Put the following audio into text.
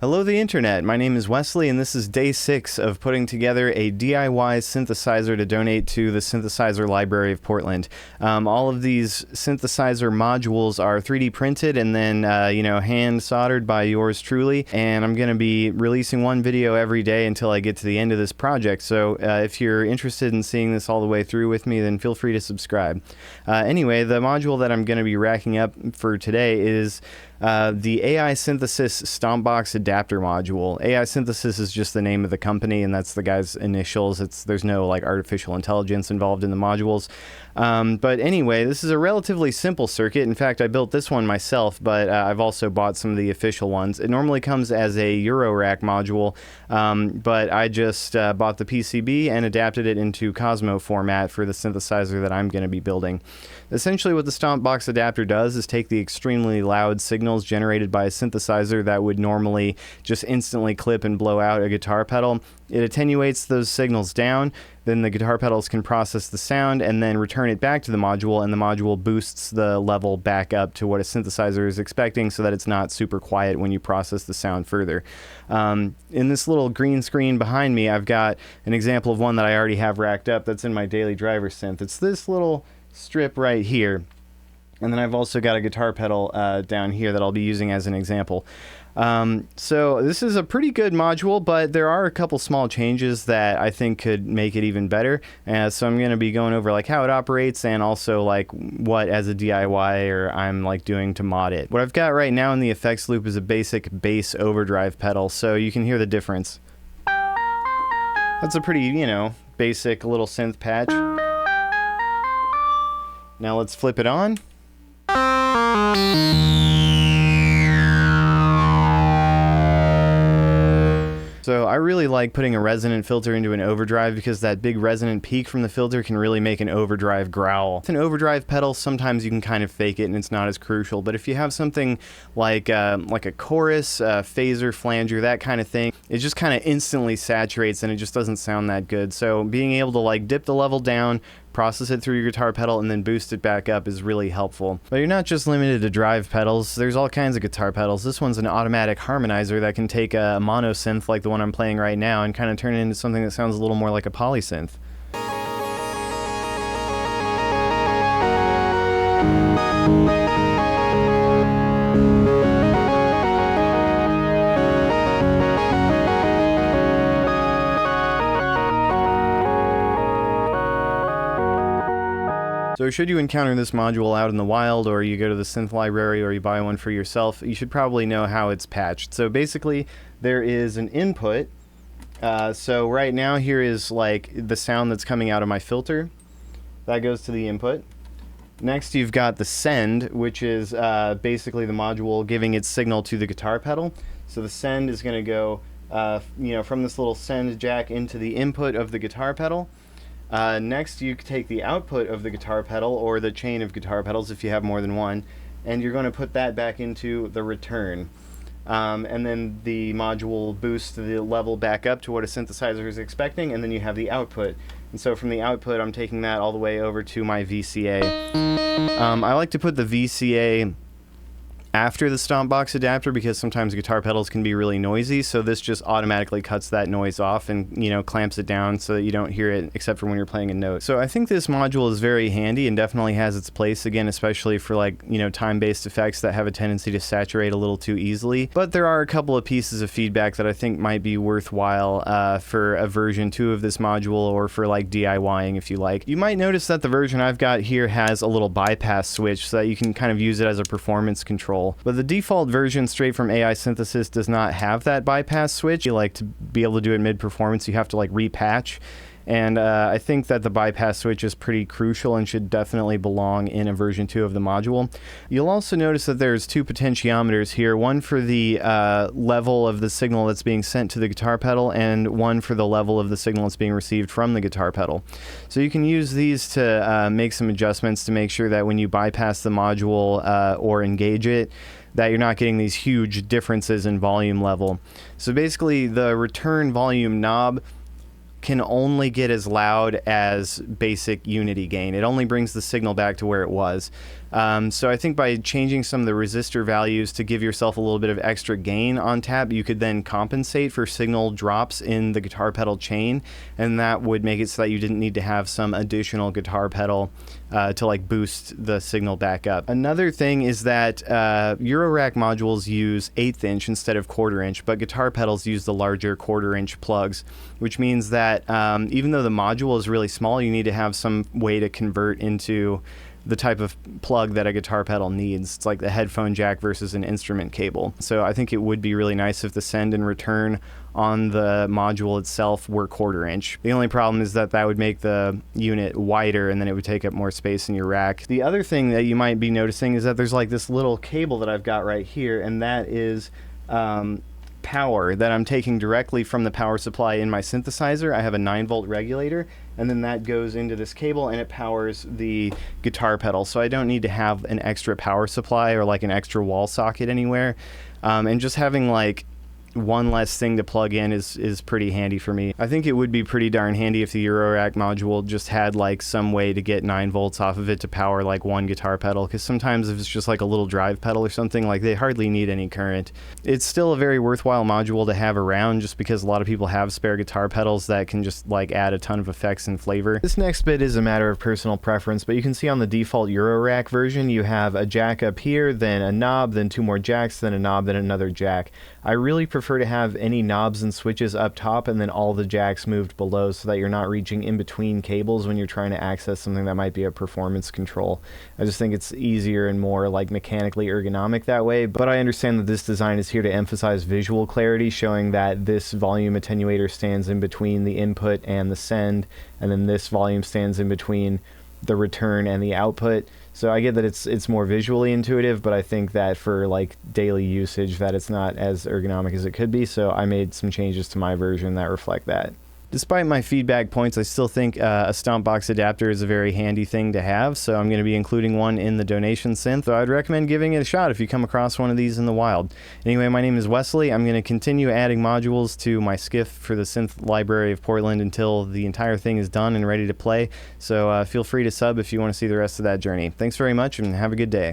Hello the internet, my name is Wesley and this is day 6 of putting together a DIY synthesizer to donate to the Synthesizer Library of Portland. All of these synthesizer modules are 3D printed and then hand soldered by yours truly, and I'm going to be releasing one video every day until I get to the end of this project, so if you're interested in seeing this all the way through with me, then feel free to subscribe. Anyway, the module that I'm going to be racking up for today is the AI Synthesis Stomp box adapter module. AI Synthesis is just the name of the company, and that's the guy's initials. There's no like artificial intelligence involved in the modules. But anyway, this is a relatively simple circuit. In fact, I built this one myself, but I've also bought some of the official ones. It normally comes as a Eurorack module, but I just bought the PCB and adapted it into Cosmo format for the synthesizer that I'm going to be building. Essentially, what the Stomp box adapter does is take the extremely loud signals generated by a synthesizer that would normally just instantly clip and blow out a guitar pedal. It attenuates those signals down, then the guitar pedals can process the sound and then return it back to the module, and the module boosts the level back up to what a synthesizer is expecting so that it's not super quiet when you process the sound further. In this little green screen behind me, I've got an example of one that I already have racked up that's in my daily driver synth. It's this little strip right here. And then I've also got a guitar pedal down here that I'll be using as an example. So this is a pretty good module, but there are a couple small changes that I think could make it even better. So I'm going to be going over like how it operates and also like what as a DIYer I'm like doing to mod it. What I've got right now in the effects loop is a basic bass overdrive pedal, so you can hear the difference. That's a pretty, basic little synth patch. Now let's flip it on. So I really like putting a resonant filter into an overdrive because that big resonant peak from the filter can really make an overdrive growl. With an overdrive pedal, sometimes you can kind of fake it and it's not as crucial, but if you have something like a chorus, phaser, flanger, that kind of thing, it just kind of instantly saturates and it just doesn't sound that good. So being able to like dip the level down, process it through your guitar pedal, and then boost it back up is really helpful. But you're not just limited to drive pedals, there's all kinds of guitar pedals. This one's an automatic harmonizer that can take a mono synth like the one I'm playing right now and kind of turn it into something that sounds a little more like a polysynth. So should you encounter this module out in the wild, or you go to the synth library, or you buy one for yourself, you should probably know how it's patched. So basically, there is an input. So right now here is like the sound that's coming out of my filter. That goes to the input. Next you've got the send, which is basically the module giving its signal to the guitar pedal. So the send is going to go from this little send jack into the input of the guitar pedal. Next you take the output of the guitar pedal, or the chain of guitar pedals if you have more than one, and you're going to put that back into the return. And then the module boosts the level back up to what a synthesizer is expecting, and then you have the output. And so from the output I'm taking that all the way over to my VCA. I like to put the VCA after the Stomp box adapter because sometimes guitar pedals can be really noisy, so this just automatically cuts that noise off and clamps it down so that you don't hear it except for when you're playing a note. So I think this module is very handy and definitely has its place, again, especially for like time-based effects that have a tendency to saturate a little too easily. But there are a couple of pieces of feedback that I think might be worthwhile for a version 2 of this module, or for like DIYing if you like. You might notice that the version I've got here has a little bypass switch so that you can kind of use it as a performance control. But the default version straight from AI Synthesis does not have that bypass switch. You like to be able to do it mid-performance, you have to like repatch. And I think that the bypass switch is pretty crucial and should definitely belong in a version 2 of the module. You'll also notice that there's 2 potentiometers here, one for the level of the signal that's being sent to the guitar pedal, and one for the level of the signal that's being received from the guitar pedal. So you can use these to make some adjustments to make sure that when you bypass the module or engage it, that you're not getting these huge differences in volume level. So basically the return volume knob can only get as loud as basic unity gain. It only brings the signal back to where it was. So I think by changing some of the resistor values to give yourself a little bit of extra gain on tap, you could then compensate for signal drops in the guitar pedal chain, and that would make it so that you didn't need to have some additional guitar pedal to like boost the signal back up. Another thing is that Eurorack modules use 1/8 inch instead of 1/4 inch, but guitar pedals use the larger 1/4 inch plugs, which means that even though the module is really small, you need to have some way to convert into the type of plug that a guitar pedal needs. It's like the headphone jack versus an instrument cable. So I think it would be really nice if the send and return on the module itself were 1/4 inch. The only problem is that that would make the unit wider, and then it would take up more space in your rack. The other thing that you might be noticing is that there's like this little cable that I've got right here, and that is power that I'm taking directly from the power supply in my synthesizer. I have a 9-volt regulator, and then that goes into this cable and it powers the guitar pedal. So I don't need to have an extra power supply or like an extra wall socket anywhere. And just having like one less thing to plug in is pretty handy for me. I think it would be pretty darn handy if the Eurorack module just had like some way to get 9 volts off of it to power like one guitar pedal, because sometimes if it's just like a little drive pedal or something, like they hardly need any current. It's still a very worthwhile module to have around just because a lot of people have spare guitar pedals that can just like add a ton of effects and flavor. This next bit is a matter of personal preference, but you can see on the default Eurorack version you have a jack up here, then a knob, then 2 more jacks, then a knob, then another jack. I really prefer to have any knobs and switches up top and then all the jacks moved below so that you're not reaching in between cables when you're trying to access something that might be a performance control. I just think it's easier and more like mechanically ergonomic that way, but I understand that this design is here to emphasize visual clarity, showing that this volume attenuator stands in between the input and the send, and then this volume stands in between the return and the output. So I get that it's more visually intuitive, but I think that for like daily usage that it's not as ergonomic as it could be, so I made some changes to my version that reflect that. Despite my feedback points, I still think a Stomp box adapter is a very handy thing to have, so I'm going to be including one in the donation synth. So I'd recommend giving it a shot if you come across one of these in the wild. Anyway, my name is Wesley. I'm going to continue adding modules to my skiff for the Synth Library of Portland until the entire thing is done and ready to play, so feel free to sub if you want to see the rest of that journey. Thanks very much and have a good day.